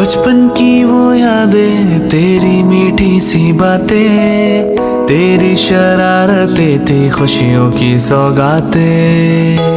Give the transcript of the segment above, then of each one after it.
बचपन की वो यादें, तेरी मीठी सी बातें, तेरी शरारतें थी खुशियों की सौगातें।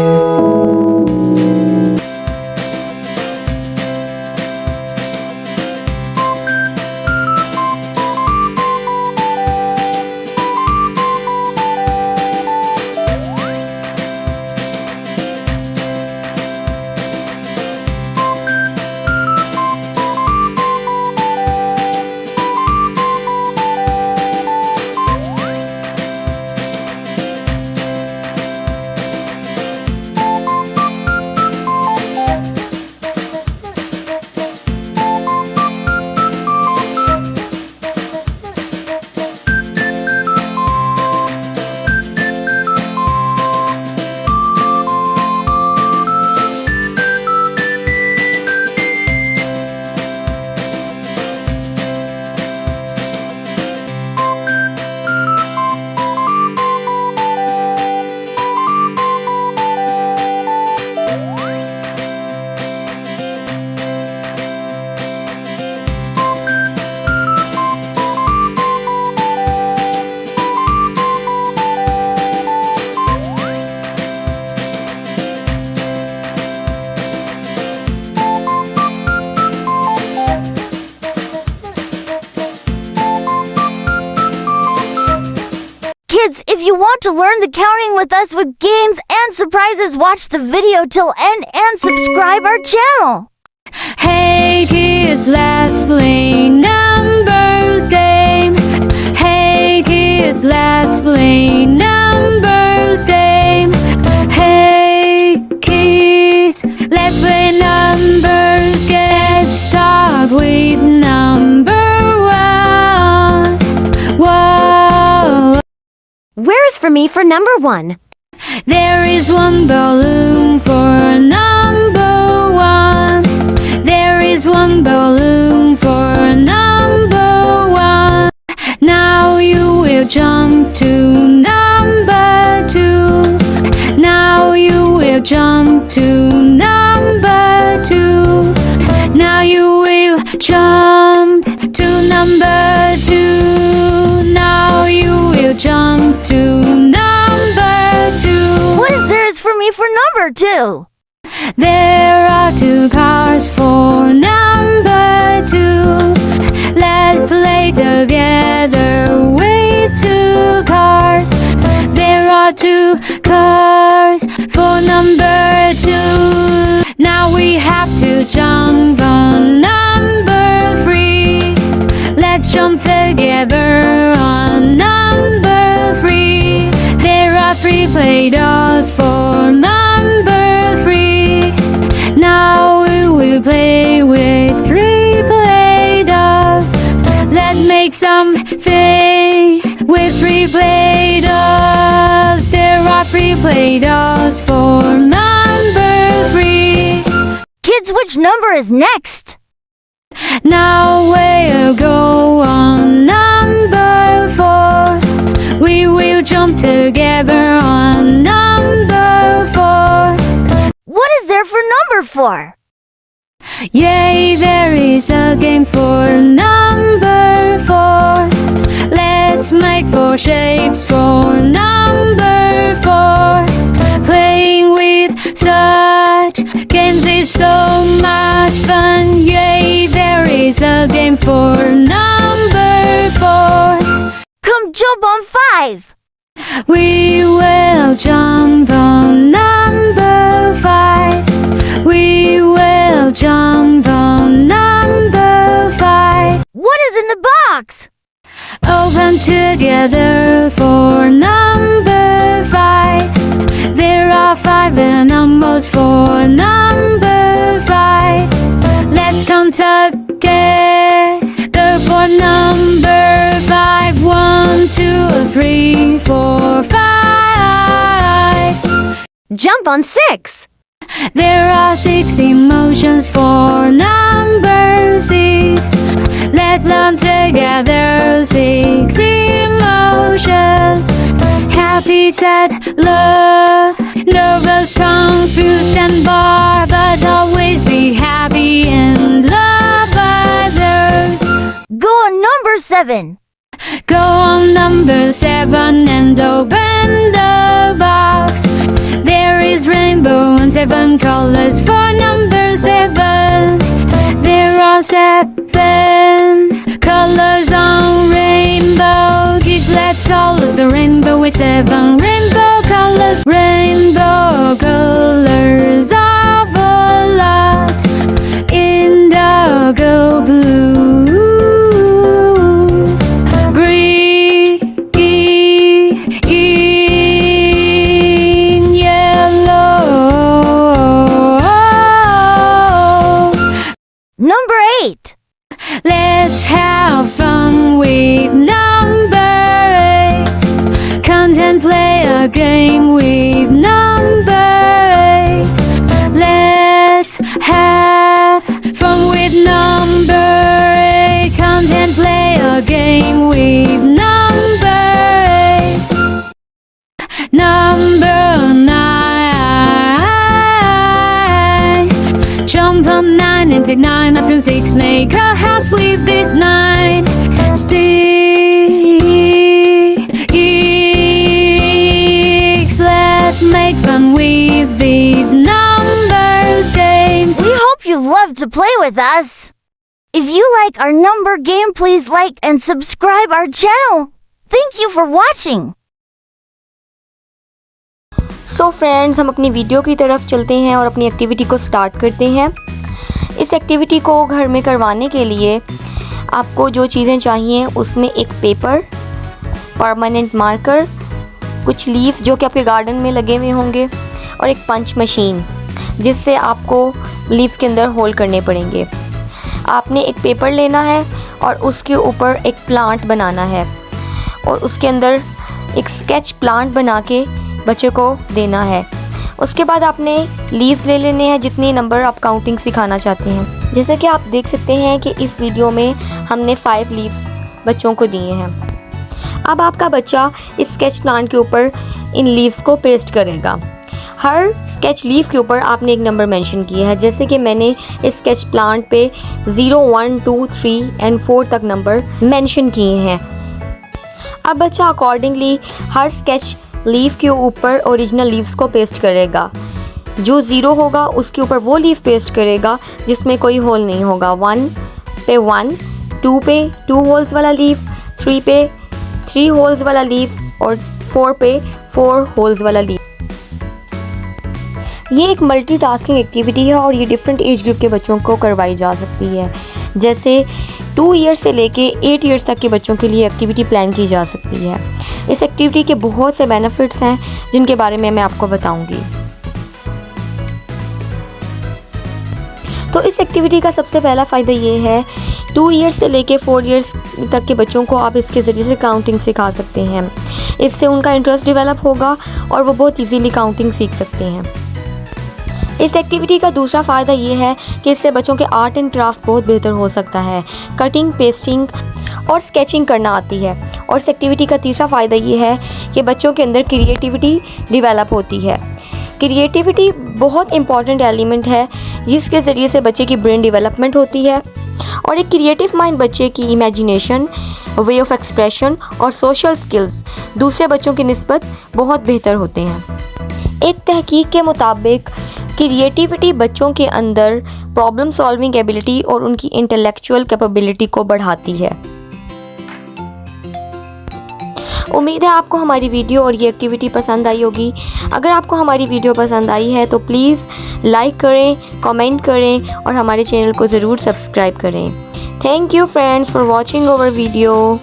Kids, if you want to learn the counting with us with games and surprises, watch the video till end and subscribe our channel. Hey kids, let's play numbers game. Hey kids, let's play numbers game. Hey kids, let's play numbers game. Let's start with number one. Whoa. Where is for me for number 1? There is one balloon for number one. There is one balloon for number one. Now you will jump to number 2. Now you will jump to number 2. Now you will jump to number 2. Now you will jump to number 2. What is there is for me for number 2? There are 2 cars for number 2. Let's play together with 2 cars. There are 2 cars for number 2. Now we have to jump on number 3. Let's jump together on number 3. There are 3 play dolls for number 3. Now we will play with 3 play dolls. Let's make some fun with 3 play dolls. There are 3 play dolls for number 3. Kids, which number is next? Now we'll go on number 4. We will jump together on number 4. What is there for number 4? Yay, there is a game for number 4. Let's make 4 shapes for number 4. Playing with such games is so much fun. Yay, there is a game for number 4. Come jump on 5. We will jump on number 5. We will jump on number 5. What is in the box? Open together for number 5. There are 5 animals for number 5. Let's count together for number 5. 1, 2, 3, 4, 5. Jump on 6. There are 6 emotions for number 6. Let's learn together 6 emotions. Happy, sad, love, nervous, confused and bored, but always be happy and love. 7. Go on number 7 and open the box. There is rainbow and 7 colors for number 7. There are 7 colors on rainbow. Kids, let's color the rainbow with 7 rainbow colors. Rainbow colors of a lot. Indigo blue, green, yellow. Number 8. Let's have fun with number 8. Content play a game with number 8. Let's have fun with number 8. Content play a game with number 8. Number 9. Jump up 9 and take 9 up from 6. Make a house with this 9 sticks. Let's make fun with these numbers games. We hope you love to play with us. If you like our number game, please like and subscribe our channel. Thank you for watching. So friends, हम अपनी video की तरफ चलते हैं और अपनी activity को start करते हैं। इस एक्टिविटी को घर में करवाने के लिए आपको जो चीज़ें चाहिए उसमें एक पेपर, परमानेंट मार्कर, कुछ लीफ जो कि आपके गार्डन में लगे हुए होंगे और एक पंच मशीन जिससे आपको लीव्स के अंदर होल करने पड़ेंगे। आपने एक पेपर लेना है और उसके ऊपर एक प्लांट बनाना है और उसके अंदर एक स्केच प्लांट बना के बच्चे को देना है। उसके बाद आपने लीव्स ले लेने हैं जितने नंबर आप काउंटिंग सिखाना चाहते हैं। जैसे कि आप देख सकते हैं कि इस वीडियो में हमने 5 लीव्स बच्चों को दिए हैं। अब आपका बच्चा इस स्केच प्लांट के ऊपर इन लीव्स को पेस्ट करेगा। हर स्केच लीफ के ऊपर आपने एक नंबर मेंशन किया है। जैसे कि मैंने इस स्केच प्लांट पे 0, 1, 2, 3 एंड 4 तक नंबर मेंशन किए हैं। अब बच्चा अकॉर्डिंगली हर स्केच लीफ के ऊपर ओरिजिनल लीव्स को पेस्ट करेगा। जो 0 होगा उसके ऊपर वो लीफ पेस्ट करेगा जिसमें कोई होल नहीं होगा। 1 पे 1, 2 पे 2 होल्स वाला लीफ, 3 पे 3 होल्स वाला लीफ और 4 पे 4 होल्स वाला लीफ। ये एक मल्टीटास्किंग एक्टिविटी है और ये डिफरेंट एज ग्रुप के बच्चों को करवाई जा सकती है। जैसे 2 ईयर्स से लेके 8 ईयर्स तक के बच्चों के लिए एक्टिविटी प्लान की जा सकती है। इस एक्टिविटी के बहुत से बेनिफिट्स हैं जिनके बारे में मैं आपको बताऊंगी। तो इस एक्टिविटी का सबसे पहला फ़ायदा ये है, 2 ईयर्स से लेके 4 ईयर्स तक के बच्चों को आप इसके ज़रिए से काउंटिंग सिखा सकते हैं। इससे उनका इंटरेस्ट डेवलप होगा और वो बहुत ईजीली काउंटिंग सीख सकते हैं। इस एक्टिविटी का दूसरा फ़ायदा ये है कि इससे बच्चों के आर्ट एंड क्राफ्ट बहुत बेहतर हो सकता है। कटिंग, पेस्टिंग और स्केचिंग करना आती है। और इस एक्टिविटी का तीसरा फ़ायदा ये है कि बच्चों के अंदर क्रिएटिविटी डेवलप होती है। क्रिएटिविटी बहुत इंपॉर्टेंट एलिमेंट है जिसके ज़रिए से बच्चे की ब्रेन डेवलपमेंट होती है और एक क्रिएटिव माइंड बच्चे की इमेजिनेशन, वे ऑफ एक्सप्रेशन और सोशल स्किल्स दूसरे बच्चों की निस्बत बहुत बेहतर होते हैं। एक तहकीक के मुताबिक क्रिएटिविटी बच्चों के अंदर प्रॉब्लम सॉल्विंग एबिलिटी और उनकी इंटेलेक्चुअल कैपेबिलिटी को बढ़ाती है। उम्मीद है आपको हमारी वीडियो और ये एक्टिविटी पसंद आई होगी। अगर आपको हमारी वीडियो पसंद आई है तो प्लीज़ लाइक करें, कमेंट करें और हमारे चैनल को ज़रूर सब्सक्राइब करें। Thank you friends for watching our video.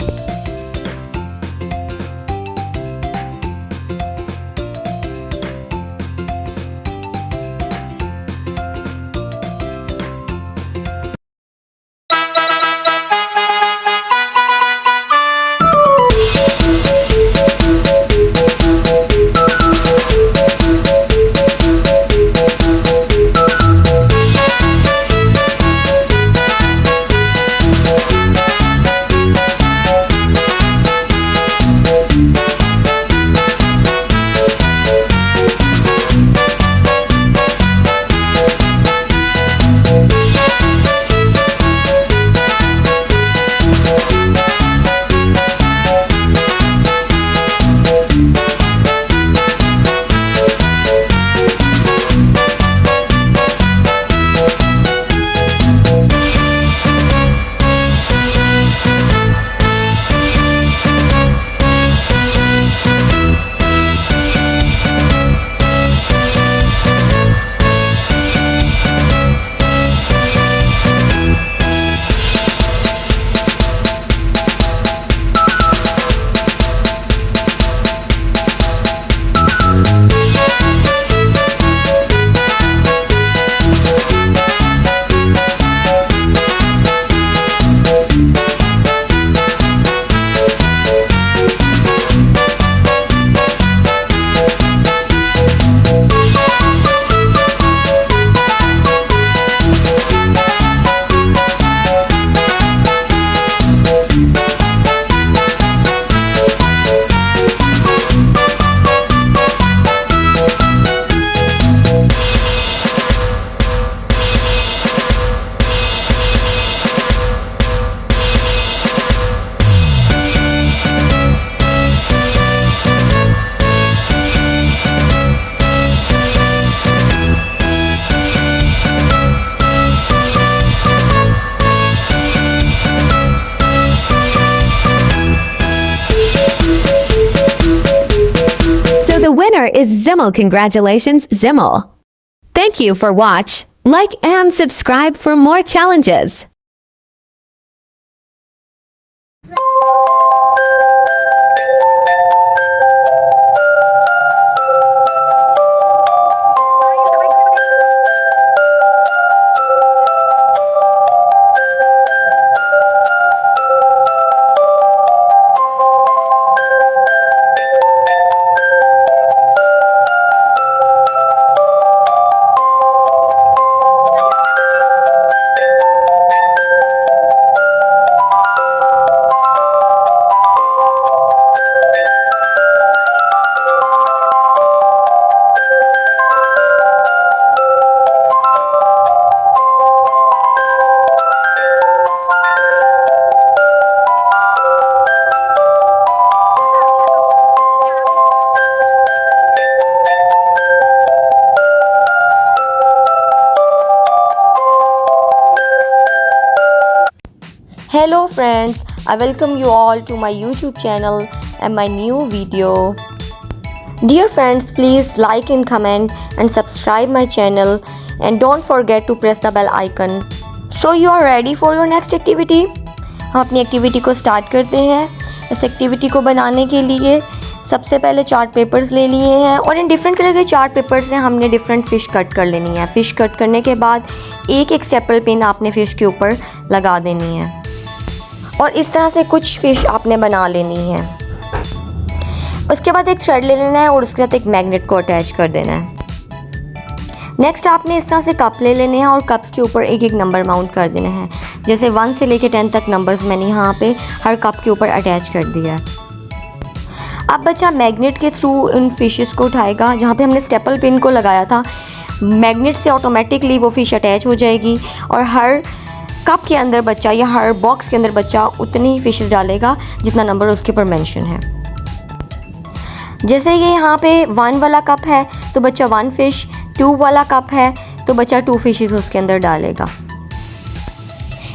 is Zimmel. Congratulations, Zimmel. Thank you for watch. Like and subscribe for more challenges. Hello friends, I welcome you all to my YouTube channel and my new video. Dear friends, please like and comment and subscribe my channel and don't forget to press the bell icon. So you are ready for your next activity? हम अपनी activity को start करते हैं। इस activity को बनाने के लिए सबसे पहले चार्ट पेपर्स ले लिए हैं और इन डिफरेंट कलर के चार्ट पेपर से हमने डिफरेंट फ़िश कट कर लेनी है। फ़िश कट करने के बाद एक एक स्टेपल पिन आपने फ़िश के ऊपर लगा देनी है और इस तरह से कुछ फ़िश आपने बना लेनी है। उसके बाद एक थ्रेड ले लेना है और उसके साथ एक मैग्नेट को अटैच कर देना है। नेक्स्ट आपने इस तरह से कप ले लेने हैं और कप्स के ऊपर एक एक नंबर माउंट कर देना है। जैसे 1 से लेके 10 तक नंबर्स मैंने यहाँ पे हर कप के ऊपर अटैच कर दिया है। अब बच्चा मैग्नेट के थ्रू उन फिशेस को उठाएगा जहाँ पे हमने स्टेपल पिन को लगाया था। मैग्नेट से ऑटोमेटिकली वो फ़िश अटैच हो जाएगी और हर कप के अंदर बच्चा या हर बॉक्स के अंदर बच्चा उतनी ही फिशेस डालेगा जितना नंबर उसके ऊपर मेंशन है। जैसे ये यहाँ पे 1 वाला कप है तो बच्चा 1 फिश, 2 वाला कप है तो बच्चा 2 फिशेस उसके अंदर डालेगा।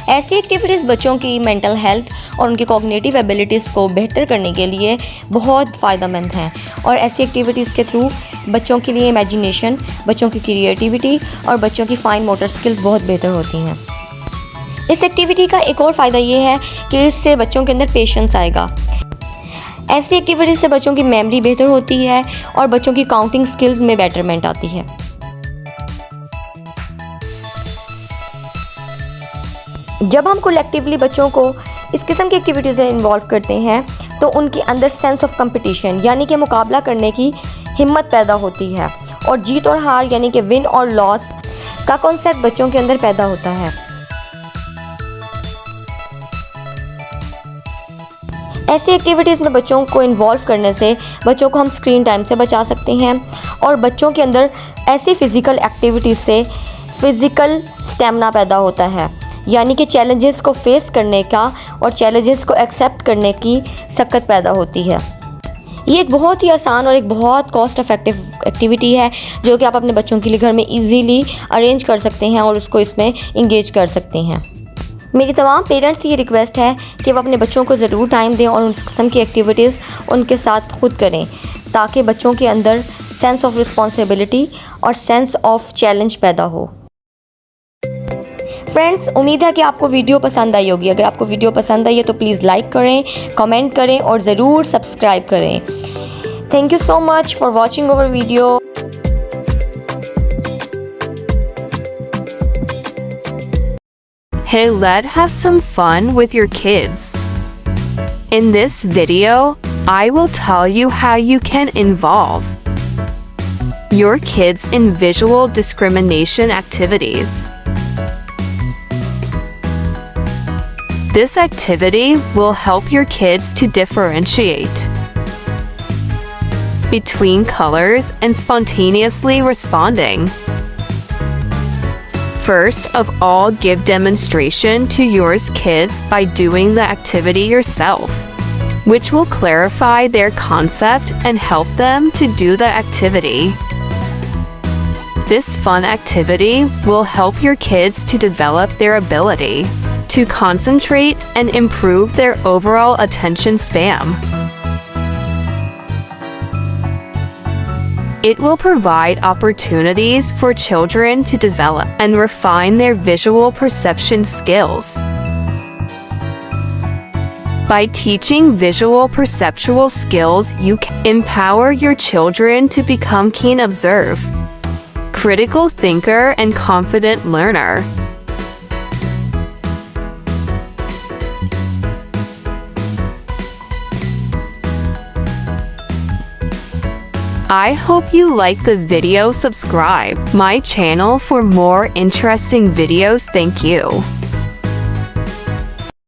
ऐसी एक्टिविटीज़ बच्चों की मेंटल हेल्थ और उनकी कॉग्निटिव एबिलिटीज़ को बेहतर करने के लिए बहुत फ़ायदेमंद हैं और ऐसी एक्टिविटीज़ के थ्रू बच्चों के लिए इमेजिनेशन, बच्चों की क्रिएटिविटी और बच्चों की फाइन मोटर स्किल्स बहुत बेहतर होती हैं। इस एक्टिविटी का एक और फ़ायदा ये है कि इससे बच्चों के अंदर पेशेंस आएगा। ऐसी एक्टिविटी से बच्चों की मेमोरी बेहतर होती है और बच्चों की काउंटिंग स्किल्स में बेटरमेंट आती है। जब हम कलेक्टिवली बच्चों को इस किस्म की एक्टिविटीज़ में इन्वॉल्व करते हैं तो उनके अंदर सेंस ऑफ कंपटीशन यानी कि मुकाबला करने की हिम्मत पैदा होती है और जीत और हार यानी कि विन और लॉस का कॉन्सेप्ट बच्चों के अंदर पैदा होता है। ऐसी एक्टिविटीज़ में बच्चों को इन्वॉल्व करने से बच्चों को हम स्क्रीन टाइम से बचा सकते हैं और बच्चों के अंदर ऐसी फ़िज़िकल एक्टिविटीज़ से फ़िज़िकल स्टेमिना पैदा होता है यानी कि चैलेंजेस को फेस करने का और चैलेंजेस को एक्सेप्ट करने की सकत पैदा होती है। ये एक बहुत ही आसान और एक बहुत कॉस्ट इफ़ेक्टिव एक्टिविटी है जो कि आप अपने बच्चों के लिए घर में इजीली अरेंज कर सकते हैं और उसको इसमें इंगेज कर सकते हैं। मेरी तमाम पेरेंट्स से ये रिक्वेस्ट है कि वो अपने बच्चों को ज़रूर टाइम दें और उस किस्म की एक्टिविटीज़ उनके साथ खुद करें ताकि बच्चों के अंदर सेंस ऑफ रिस्पॉन्सिबिलिटी और सेंस ऑफ चैलेंज पैदा हो। फ्रेंड्स, उम्मीद है कि आपको वीडियो पसंद आई होगी। अगर आपको वीडियो पसंद आई है तो प्लीज़ लाइक करें, कमेंट करें और ज़रूर सब्सक्राइब करें। Thank you so much for watching our video. Hey, let's have some fun with your kids. In this video, I will tell you how you can involve your kids in visual discrimination activities. This activity will help your kids to differentiate between colors and spontaneously responding. First of all, give demonstration to your kids by doing the activity yourself, which will clarify their concept and help them to do the activity. This fun activity will help your kids to develop their ability to concentrate and improve their overall attention span. It will provide opportunities for children to develop and refine their visual perception skills. By teaching visual perceptual skills, you can empower your children to become keen observer, critical thinker, and confident learner. I hope you like the video. Subscribe my channel for more interesting videos. Thank you.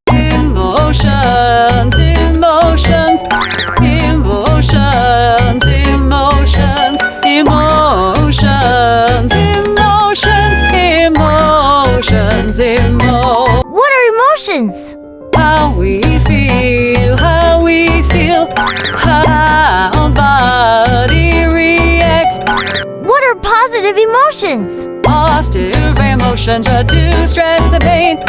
Emotions, emotions, emotions, emotions, emotions, emotions, emotions, What are emotions? how we feel, how body reacts. What are positive emotions? Positive emotions reduce stress and pain.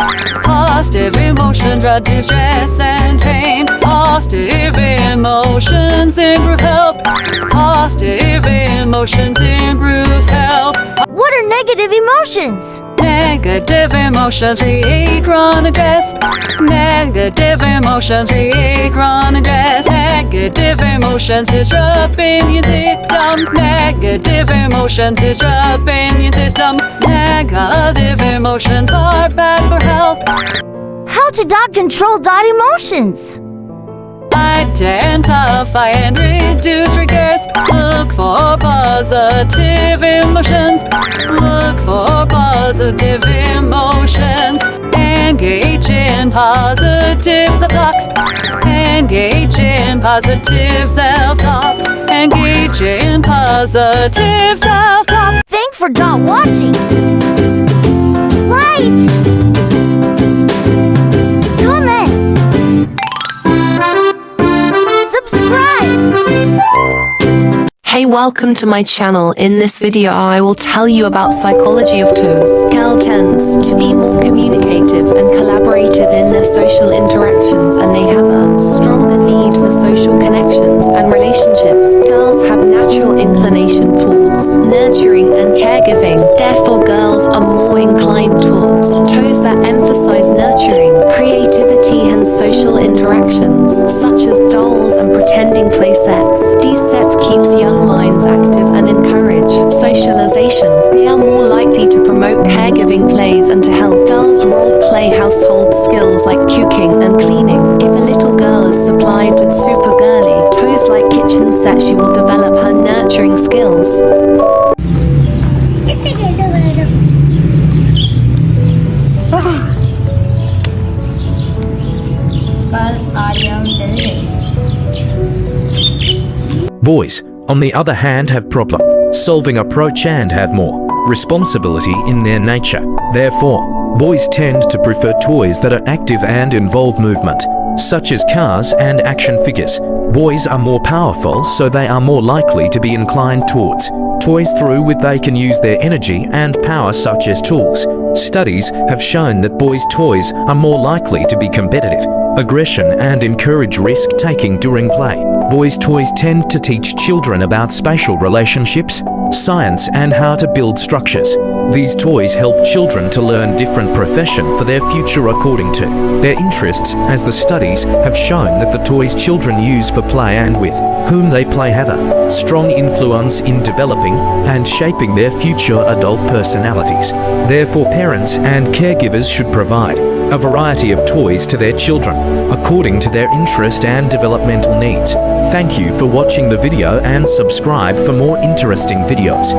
Positive emotions reduce stress and pain. Positive emotions improve health. Positive emotions improve health. What are negative emotions? Negative emotions create chronic stress. Negative emotions create chronic stress. Negative emotions disrupt immune system. Negative emotions disrupt immune system. Negative emotions are bad for health. How to control emotions? Identify and reduce triggers. Look for positive emotions. Look for positive emotions. Engage in positive self-talks. Engage in positive self-talks. Engage in positive self-talks. Thanks for watching. Like, comment, subscribe. Hey, welcome to my channel. In this video I will tell you about psychology of toes. Girl tends to be more communicative and collaborative in their social interactions, and they have a stronger need for social connections and relationships. Girls have natural inclination towards nurturing and caregiving. Therefore, girls are more inclined towards toes that emphasize nurturing, creativity and social interactions, such as dolls and pretending play sets. These sets keeps young minds active and encourage socialization. They are more likely to promote caregiving plays and to help girls role-play household skills like cooking and cleaning. If a little girl is supplied with super girly, toes-like kitchen sets, she will develop her nurturing skills. Boys, on the other hand, have problem-solving approach and have more responsibility in their nature. Therefore, boys tend to prefer toys that are active and involve movement, such as cars and action figures. Boys are more powerful, so they are more likely to be inclined towards toys through which they can use their energy and power, such as tools. Studies have shown that boys' toys are more likely to be competitive, aggression, and encourage risk-taking during play. Boys' toys tend to teach children about spatial relationships, science, and how to build structures. These toys help children to learn different profession for their future according to their interests, as the studies have shown that the toys children use for play and with whom they play have a strong influence in developing and shaping their future adult personalities. Therefore, parents and caregivers should provide a variety of toys to their children, according to their interest and developmental needs. Thank you for watching the video and subscribe for more interesting videos.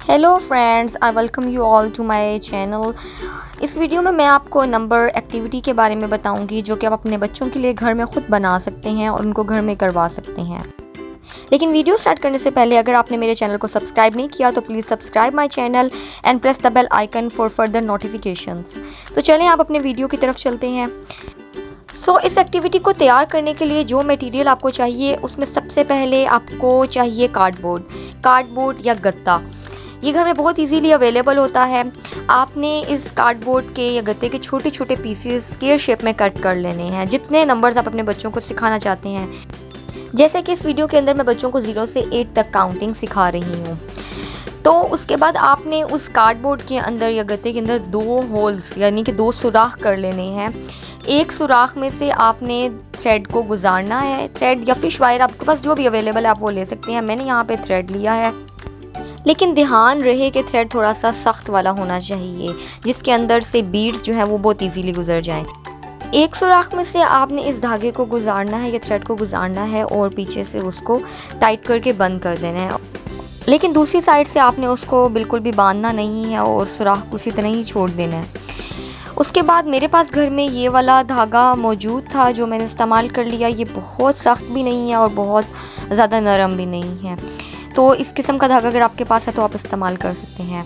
Hello friends, I welcome you all to my channel. इस video में मैं आपको number activity के बारे में बताऊंगी जो कि आप अपने बच्चों के लिए घर में खुद बना सकते हैं और उनको घर में करवा सकते हैं। लेकिन वीडियो स्टार्ट करने से पहले अगर आपने मेरे चैनल को सब्सक्राइब नहीं किया तो please subscribe my channel and press the bell icon for further notifications. तो चलें आप अपने वीडियो की तरफ चलते हैं। इस एक्टिविटी को तैयार करने के लिए जो मटेरियल आपको चाहिए उसमें सबसे पहले आपको चाहिए कार्डबोर्ड या गत्ता। ये घर में बहुत इजीली अवेलेबल होता है। आपने इस कार्डबोर्ड के या गत्ते के छोटे छोटे पीसेस स्क्वायर शेप में कट कर लेने हैं, जितने नंबर्स आप अपने बच्चों को सिखाना चाहते हैं। जैसे कि इस वीडियो के अंदर मैं बच्चों को 0 से 8 तक काउंटिंग सिखा रही हूँ। तो उसके बाद आपने उस कार्डबोर्ड के अंदर या गत्ते के अंदर 2 होल्स यानी कि 2 सुराख कर लेने हैं। एक सुराख में से आपने थ्रेड को गुजारना है। थ्रेड या फिश वायर आपके पास जो भी अवेलेबल है आप वो ले सकते हैं। मैंने यहाँ पे थ्रेड लिया है, लेकिन ध्यान रहे कि थ्रेड थोड़ा सा सख्त वाला होना चाहिए जिसके अंदर से बीड्स जो है वो बहुत इजीली गुजर जाएं। एक सुराख में से आपने इस धागे को गुजारना है या थ्रेड को गुजारना है और पीछे से उसको टाइट करके बंद कर देना है, लेकिन दूसरी साइड से आपने उसको बिल्कुल भी बांधना नहीं है और सुराख उसी तरह ही छोड़ देना है। उसके बाद मेरे पास घर में ये वाला धागा मौजूद था जो मैंने इस्तेमाल कर लिया। ये बहुत सख्त भी नहीं है और बहुत ज़्यादा नरम भी नहीं है, तो इस किस्म का धागा अगर आपके पास है तो आप इस्तेमाल कर सकते हैं।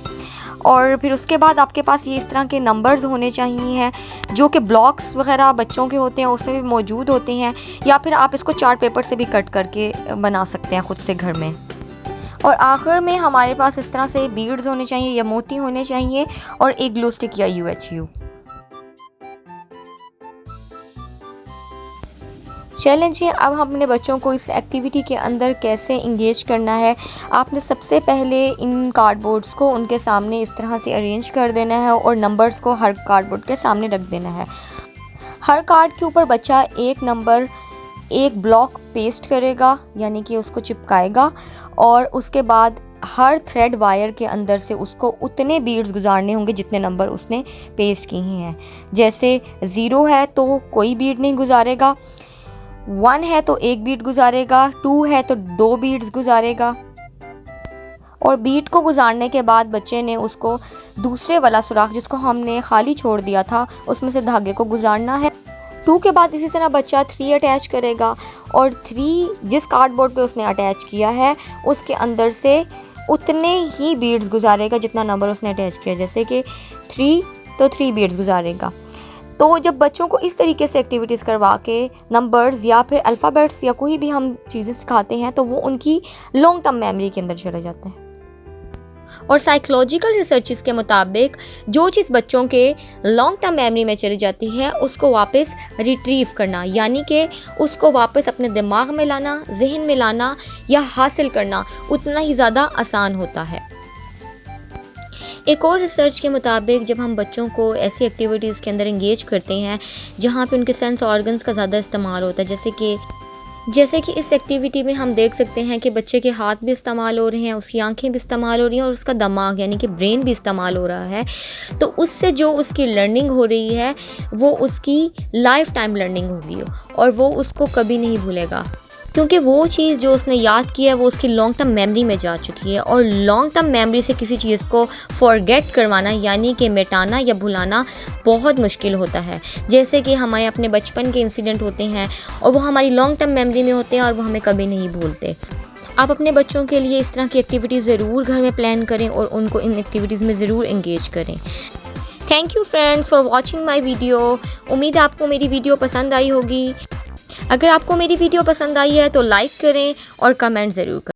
और फिर उसके बाद आपके पास ये इस तरह के नंबर्स होने चाहिए जो कि ब्लॉक्स वगैरह बच्चों के होते हैं उसमें भी मौजूद होते हैं, या फिर आप इसको चार्ट पेपर से भी कट करके बना सकते हैं खुद से घर में। और आखिर में हमारे पास इस तरह से बीड्स होने चाहिए या मोती होने चाहिए और एक ग्लू स्टिक या UHU। चलें जी, अब हम अपने बच्चों को इस एक्टिविटी के अंदर कैसे इंगेज करना है। आपने सबसे पहले इन कार्डबोर्ड्स को उनके सामने इस तरह से अरेंज कर देना है और नंबर्स को हर कार्डबोर्ड के सामने रख देना है। हर कार्ड के ऊपर बच्चा एक नंबर एक ब्लॉक पेस्ट करेगा यानी कि उसको चिपकाएगा, और उसके बाद हर थ्रेड वायर के अंदर से उसको उतने बीड्स गुजारने होंगे जितने नंबर उसने पेस्ट किए हैं। जैसे 0 है तो कोई बीड नहीं गुजारेगा, 1 है तो 1 बीट गुजारेगा, 2 है तो 2 बीट्स गुजारेगा। और बीट को गुजारने के बाद बच्चे ने उसको दूसरे वाला सुराख जिसको हमने खाली छोड़ दिया था उसमें से धागे को गुजारना है। 2 के बाद इसी तरह बच्चा 3 अटैच करेगा और 3 जिस कार्डबोर्ड पे उसने अटैच किया है उसके अंदर से उतने ही बीट्स गुजारेगा जितना नंबर उसने अटैच किया। जैसे कि 3 तो 3 बीट्स गुजारेगा। तो जब बच्चों को इस तरीके से एक्टिविटीज़ करवा के नंबर्स या फिर अल्फ़ाबेट्स या कोई भी हम चीज़ें सिखाते हैं तो वो उनकी लॉन्ग टर्म मेमोरी के अंदर चले जाते हैं। और साइकोलॉजिकल रिसर्चेस के मुताबिक जो चीज़ बच्चों के लॉन्ग टर्म मेमोरी में चली जाती है उसको वापस रिट्रीव करना यानी कि उसको वापस अपने दिमाग में लाना, जहन में लाना या हासिल करना उतना ही ज़्यादा आसान होता है। एक और रिसर्च के मुताबिक जब हम बच्चों को ऐसी एक्टिविटीज़ के अंदर इंगेज करते हैं जहाँ पे उनके सेंस ऑर्गन्स का ज़्यादा इस्तेमाल होता है, जैसे कि इस एक्टिविटी में हम देख सकते हैं कि बच्चे के हाथ भी इस्तेमाल हो रहे हैं, उसकी आंखें भी इस्तेमाल हो रही हैं और उसका दिमाग यानी कि ब्रेन भी इस्तेमाल हो रहा है। तो उससे जो उसकी लर्निंग हो रही है वो उसकी लाइफ टाइम लर्निंग होगी और वो उसको कभी नहीं भूलेगा, क्योंकि वो चीज़ जो उसने याद की है वो उसकी लॉन्ग टर्म मेमोरी में जा चुकी है। और लॉन्ग टर्म मेमोरी से किसी चीज़ को फॉरगेट करवाना यानी कि मिटाना या भुलाना बहुत मुश्किल होता है। जैसे कि हमारे अपने बचपन के इंसिडेंट होते हैं और वो हमारी लॉन्ग टर्म मेमोरी में होते हैं और वो हमें कभी नहीं भूलते। आप अपने बच्चों के लिए इस तरह की एक्टिविटीज़ ज़रूर घर में प्लान करें और उनको इन एक्टिविटीज़ में ज़रूर इंगेज करें। Thank you friends for watching my video. उम्मीद है आपको मेरी वीडियो पसंद आई होगी। अगर आपको मेरी वीडियो पसंद आई है तो लाइक करें और कमेंट ज़रूर करें।